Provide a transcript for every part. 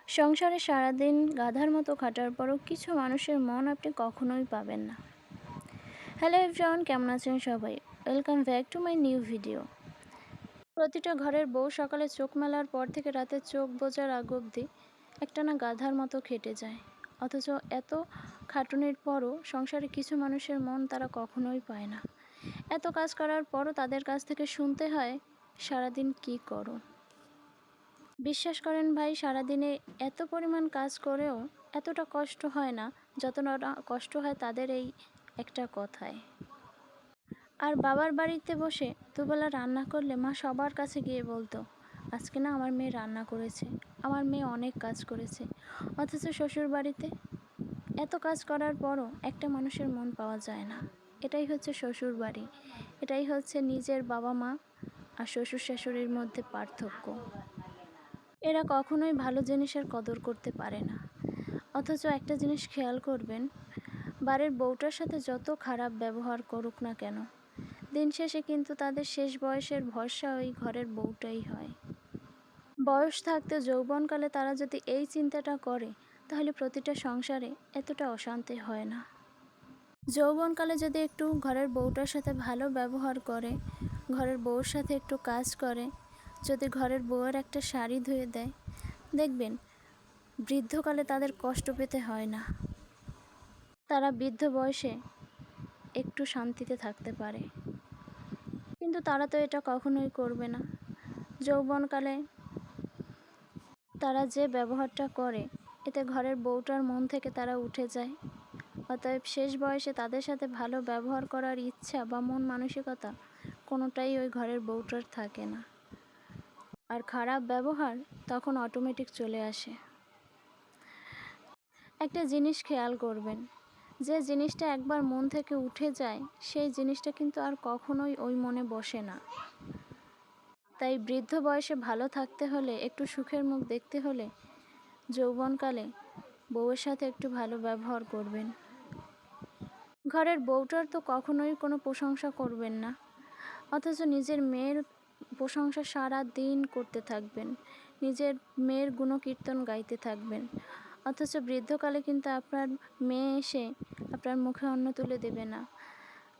সংসারে সারাদিন গাধার মতো খাটার পরও কিছু মানুষের মন আপনি কখনোই পাবেন না। হ্যালো এভরিওয়ান, কেমন আছেন সবাই? Welcome back to my new video. প্রতিটা ঘরের বউ সকালে চোখ মেলার পর থেকে রাতে চোখ বোজার আগ অবধি একটানা গাধার মতো খেটে যায়। অথচ এত খাটুনির পরও সংসারে কিছু মানুষের মন তারা কখনোই পায় না। এত কাজ করার পরও তাদের কাছ থেকে শুনতে হয়, সারাদিন কি করো। বিশ্বাস করেন ভাই, সারাদিনে এত পরিমাণ কাজ করেও এতটা কষ্ট হয় না যতটা কষ্ট হয় তাদের এই একটা কথায়। আর বাবার বাড়িতে বসে দুবেলা রান্না করলে মা সবার কাছে গিয়ে বলতো, আজকে না আমার মেয়ে রান্না করেছে, আমার মেয়ে অনেক কাজ করেছে। অথচ শ্বশুর বাড়িতে এত কাজ করার পরও একটা মানুষের মন পাওয়া যায় না। এটাই হচ্ছে শ্বশুর বাড়ি, এটাই হচ্ছে নিজের বাবা মা আর শ্বশুর শাশুড়ির মধ্যে পার্থক্য। এরা কখনোই ভালো জিনিসের কদর করতে পারে না। অথচ একটা জিনিস খেয়াল করবেন, বাড়ির বউটার সাথে যত খারাপ ব্যবহার করুক না কেন, দিন শেষে কিন্তু তাদের শেষ বয়সের ভরসা ওই ঘরের বউটাই হয়। বয়স থাকতে যৌবনকালে তারা যদি এই চিন্তাটা করে, তাহলে প্রতিটা সংসারে এতটা অশান্তি হয় না। যৌবনকালে যদি একটু ঘরের বউটার সাথে ভালো ব্যবহার করে, ঘরের বউর সাথে একটু কাজ করে, যদি ঘরের বউয়ের একটা শাড়ি ধুয়ে দেয়, দেখবেন বৃদ্ধকালে তাদের কষ্ট পেতে হয় না। তারা বৃদ্ধ বয়সে একটু শান্তিতে থাকতে পারে। কিন্তু তারা তো এটা কখনোই করবে না। যৌবনকালে তারা যে ব্যবহারটা করে, এতে ঘরের বউটার মন থেকে তারা উঠে যায়। অতএব শেষ বয়সে তাদের সাথে ভালো ব্যবহার করার ইচ্ছা বা মন মানসিকতা কোনোটাই ওই ঘরের বউটার থাকে না। আর খারাপ ব্যবহার তখন অটোমেটিক চলে আসে। একটা জিনিস খেয়াল করবেন, যে জিনিসটা একবার মন থেকে উঠে যায়, সেই জিনিসটা কিন্তু আর কখনোই ওই মনে বসে না। তাই বৃদ্ধ বয়সে ভালো থাকতে হলে, একটু সুখের মুখ দেখতে হলে, যৌবনকালে বউয়ের সাথে একটু ভালো ব্যবহার করবেন। ঘরের বউটার তো কখনোই কোনো প্রশংসা করবেন না, অথচ নিজের মেয়ের প্রশংসা সারা দিন করতে থাকবেন, নিজের মেয়ের গুণকীর্তন গাইতে থাকবেন। অথচ বৃদ্ধকালে কিন্তু আপনার মেয়ে এসে আপনার মুখে অন্ন তুলে দেবে না,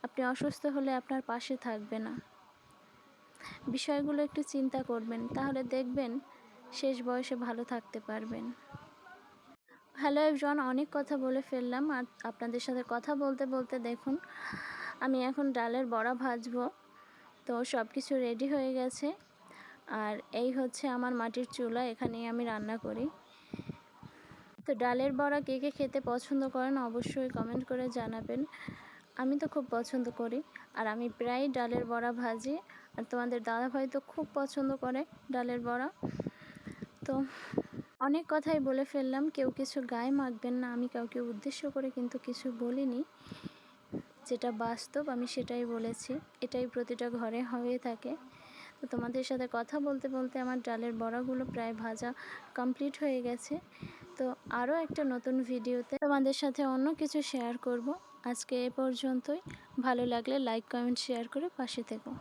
আপনি অসুস্থ হলে আপনার পাশে থাকবে না। বিষয়গুলো একটু চিন্তা করবেন, তাহলে দেখবেন শেষ বয়সে ভালো থাকতে পারবেন। হ্যালো এভরিওয়ান, অনেক কথা বলে ফেললাম। আর আপনাদের সাথে কথা বলতে বলতে দেখুন, আমি এখন ডালের বড়া ভাজবো। তো সব কিছু রেডি হয়ে গেছে। আর এই হচ্ছে আমার মাটির চুলা, এখানেই আমি রান্না করি। তো ডালের বড়া কে কে খেতে পছন্দ করেন অবশ্যই কমেন্ট করে জানাবেন। আমি তো খুব পছন্দ করি, আর আমি প্রায় ডালের বড়া ভাজি। আর তোমাদের দাদাভাই তো খুব পছন্দ করে ডালের বড়া। তো অনেক কথাই বলে ফেললাম, কেউ কিছু গায়ে মাখবেন না। আমি কাউকে উদ্দেশ্য করে কিন্তু কিছু বলিনি, যেটা বাস্তব আমি সেটাই বলেছি। এটাই প্রতিটা ঘরে হয়ে থাকে। তো তোমাদের সাথে কথা বলতে বলতে আমার ডালের বড়াগুলো প্রায় ভাজা কমপ্লিট হয়ে গেছে। তো আরও একটা নতুন ভিডিওতে তোমাদের সাথে অন্য কিছু শেয়ার করব। আজকে এ পর্যন্তই। ভালো লাগলে লাইক, কমেন্ট, শেয়ার করে পাশে থেকো।